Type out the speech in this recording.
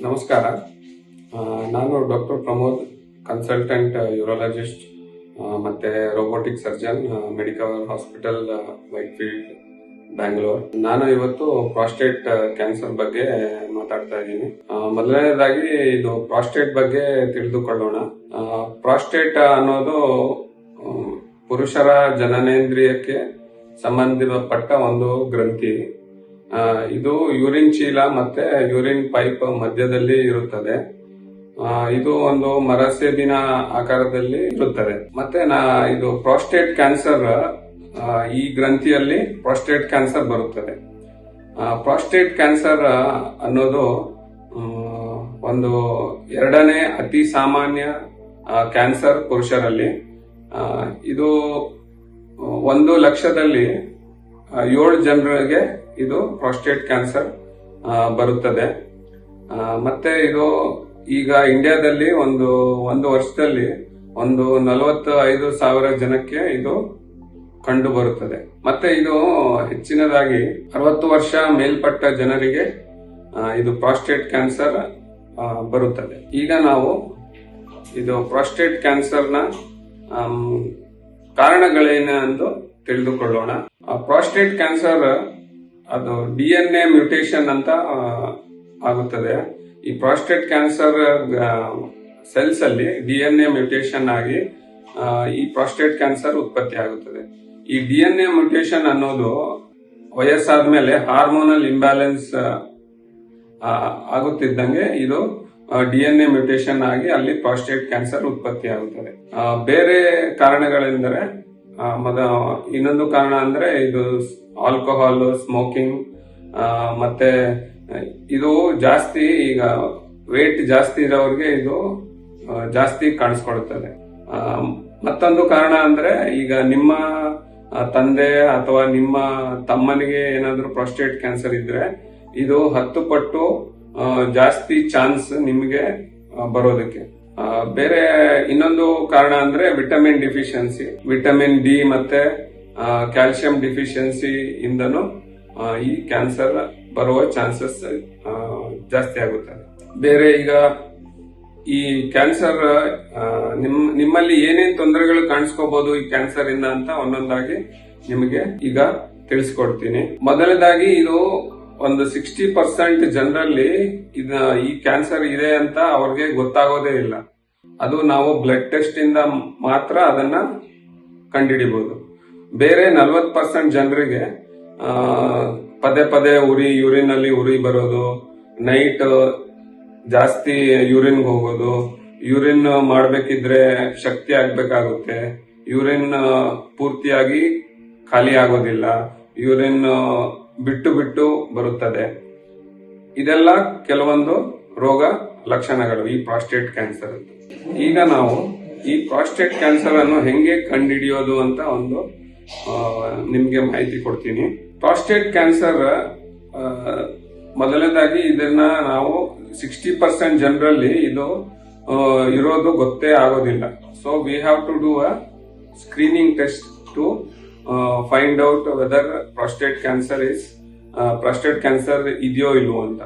ನಮಸ್ಕಾರ. ನಾನು doctor Pramod, consultant urologist ಮತ್ತೆ robotic surgeon, medical hospital Whitefield, Bangalore. ನಾನು ಇವತ್ತು ಪ್ರಾಸ್ಟೇಟ್ ಕ್ಯಾನ್ಸರ್ ಬಗ್ಗೆ ಮಾತಾಡ್ತಾ ಇದ್ದೀನಿ. ಮೊದಲನೇದಾಗಿ ಇದು ಪ್ರಾಸ್ಟೇಟ್ ಬಗ್ಗೆ ತಿಳಿದುಕೊಳ್ಳೋಣ. ಪ್ರಾಸ್ಟೇಟ್ ಅನ್ನೋದು ಪುರುಷರ ಜನನೇಂದ್ರಿಯಕ್ಕೆ ಸಂಬಂಧಪಟ್ಟ ಒಂದು ಗ್ರಂಥಿ. ಇದು ಯೂರಿನ್ ಚೀಲ ಮತ್ತೆ ಯೂರಿನ್ ಪೈಪ್ ಮಧ್ಯದಲ್ಲಿ ಇರುತ್ತದೆ. ಇದು ಒಂದು ಮರಸೇಬಿನ ಆಕಾರದಲ್ಲಿ ಇರುತ್ತದೆ. ಮತ್ತೆ ಇದು ಪ್ರಾಸ್ಟೇಟ್ ಕ್ಯಾನ್ಸರ್, ಈ ಗ್ರಂಥಿಯಲ್ಲಿ ಪ್ರಾಸ್ಟೇಟ್ ಕ್ಯಾನ್ಸರ್ ಬರುತ್ತದೆ. ಪ್ರಾಸ್ಟೇಟ್ ಕ್ಯಾನ್ಸರ್ ಅನ್ನೋದು ಒಂದು ಎರಡನೇ ಅತಿ ಸಾಮಾನ್ಯ ಕ್ಯಾನ್ಸರ್ ಪುರುಷರಲ್ಲಿ. ಇದು 1 ಲಕ್ಷದಲ್ಲಿ 7 ಜನರಿಗೆ ಇದು ಪ್ರಾಸ್ಟೇಟ್ ಕ್ಯಾನ್ಸರ್ ಬರುತ್ತದೆ. ಮತ್ತೆ ಇದು ಈಗ ಇಂಡಿಯಾದಲ್ಲಿ ಒಂದು ವರ್ಷದಲ್ಲಿ 45,000 ಜನಕ್ಕೆ ಇದು ಕಂಡು ಬರುತ್ತದೆ. ಮತ್ತೆ ಇದು ಹೆಚ್ಚಿನದಾಗಿ 60 ವರ್ಷ ಮೇಲ್ಪಟ್ಟ ಜನರಿಗೆ ಇದು ಪ್ರಾಸ್ಟೇಟ್ ಕ್ಯಾನ್ಸರ್ ಬರುತ್ತದೆ. ಈಗ ನಾವು ಇದು ಪ್ರಾಸ್ಟೇಟ್ ಕ್ಯಾನ್ಸರ್ನ ಕಾರಣಗಳೇನೆಂದು ತಿಳಿದುಕೊಳ್ಳೋಣ. ಪ್ರಾಸ್ಟೇಟ್ ಕ್ಯಾನ್ಸರ್ ಅದು DNA ಮ್ಯೂಟೇಷನ್ ಅಂತ ಆಗುತ್ತದೆ. ಈ ಪ್ರಾಸ್ಟೇಟ್ ಕ್ಯಾನ್ಸರ್ ಸೆಲ್ಸ್ ಅಲ್ಲಿ DNA ಮ್ಯೂಟೇಷನ್ ಆಗಿ ಈ ಪ್ರಾಸ್ಟೇಟ್ ಕ್ಯಾನ್ಸರ್ ಉತ್ಪತ್ತಿ ಆಗುತ್ತದೆ. ಈ DNA ಮ್ಯೂಟೇಷನ್ ಅನ್ನೋದು ವಯಸ್ಸಾದ್ಮೇಲೆ ಹಾರ್ಮೋನಲ್ ಇಂಬ್ಯಾಲೆನ್ಸ್ ಆಗುತ್ತಿದ್ದಂಗೆ ಇದು DNA ಮ್ಯೂಟೇಷನ್ ಆಗಿ ಅಲ್ಲಿ ಪ್ರಾಸ್ಟೇಟ್ ಕ್ಯಾನ್ಸರ್ ಉತ್ಪತ್ತಿ ಆಗುತ್ತದೆ. ಬೇರೆ ಕಾರಣಗಳೆಂದರೆ ಇನ್ನೊಂದು ಕಾರಣ ಅಂದ್ರೆ ಇದು ಆಲ್ಕೋಹಾಲ್, ಸ್ಮೋಕಿಂಗ್, ಮತ್ತೆ ಇದು ಜಾಸ್ತಿ ಈಗ ವೇಟ್ ಜಾಸ್ತಿ ಇರೋರಿಗೆ ಇದು ಜಾಸ್ತಿ ಕಾಣಿಸ್ಕೊಳ್ಳುತ್ತದೆ. ಮತ್ತೊಂದು ಕಾರಣ ಅಂದ್ರೆ ಈಗ ನಿಮ್ಮ ತಂದೆ ಅಥವಾ ನಿಮ್ಮ ತಮ್ಮನಿಗೆ ಏನಾದ್ರೂ ಪ್ರಾಸ್ಟೇಟ್ ಕ್ಯಾನ್ಸರ್ ಇದ್ರೆ ಇದು 10 ಪಟ್ಟು ಜಾಸ್ತಿ ಚಾನ್ಸ್ ನಿಮಗೆ ಬರೋದಕ್ಕೆ. ಬೇರೆ ಇನ್ನೊಂದು ಕಾರಣ ಅಂದ್ರೆ ವಿಟಮಿನ್ ಡಿಫಿಷಿಯನ್ಸಿ, ವಿಟಮಿನ್ ಡಿ ಮತ್ತೆ ಕ್ಯಾಲ್ಸಿಯಂ ಡಿಫಿಷಿಯನ್ಸಿ ಇಂದನು ಈ ಕ್ಯಾನ್ಸರ್ ಬರುವ ಚಾನ್ಸಸ್ ಜಾಸ್ತಿ ಆಗುತ್ತದೆ. ಬೇರೆ ಈಗ ಈ ಕ್ಯಾನ್ಸರ್ ನಿಮ್ಮಲ್ಲಿ ಏನೇನ್ ತೊಂದರೆಗಳು ಕಾಣಿಸ್ಕೋಬಹುದು ಈ ಕ್ಯಾನ್ಸರ್ ಇಂದ ಅಂತ ಒಂದೊಂದಾಗಿ ನಿಮಗೆ ಈಗ ತಿಳಿಸ್ಕೊಡ್ತೀನಿ. ಮೊದಲನೇದಾಗಿ ಇದು ಒಂದು 60% ಜನರಲ್ಲಿ ಈ ಕ್ಯಾನ್ಸರ್ ಇದೆ ಅಂತ ಅವ್ರಿಗೆ ಗೊತ್ತಾಗೋದೇ ಇಲ್ಲ. ಅದು ನಾವು ಬ್ಲಡ್ ಟೆಸ್ಟ್ ಇಂದ ಮಾತ್ರ ಅದನ್ನ ಕಂಡುಹಿಡಿಬಹುದು. ಬೇರೆ 40% ಜನರಿಗೆ ಪದೇ ಪದೇ ಯೂರಿನ್ ಅಲ್ಲಿ ಉರಿ ಬರೋದು, ನೈಟ್ ಜಾಸ್ತಿ ಯೂರಿನ್ ಹೋಗೋದು, ಯೂರಿನ್ ಮಾಡ್ಬೇಕಿದ್ರೆ ಶಕ್ತಿ ಆಗ್ಬೇಕಾಗುತ್ತೆ, ಯೂರಿನ್ ಪೂರ್ತಿಯಾಗಿ ಖಾಲಿ ಆಗೋದಿಲ್ಲ, ಯೂರಿನ್ ಬಿಟ್ಟು ಬಿಟ್ಟು ಬರುತ್ತದೆ. ಇದೆಲ್ಲ ಕೆಲವೊಂದು ರೋಗ ಲಕ್ಷಣಗಳು ಈ ಪ್ರಾಸ್ಟೇಟ್ ಕ್ಯಾನ್ಸರ್. ಈಗ ನಾವು ಈ ಪ್ರಾಸ್ಟೇಟ್ ಕ್ಯಾನ್ಸರ್ ಅನ್ನು ಹೆಂಗೆ ಕಂಡುಹಿಡಿಯೋದು ಅಂತ ಒಂದು ನಿಮ್ಗೆ ಮಾಹಿತಿ ಕೊಡ್ತೀನಿ. ಪ್ರಾಸ್ಟೇಟ್ ಕ್ಯಾನ್ಸರ್ ಮೊದಲನೇದಾಗಿ ಇದನ್ನ ನಾವು 60% ಜನರಲ್ಲಿ ಇದು ಇರೋದು ಗೊತ್ತೇ ಆಗೋದಿಲ್ಲ. So we have to do a screening test to find out whether prostate cancer ಇದೆಯೋ ಇಲ್ವೋ ಅಂತ.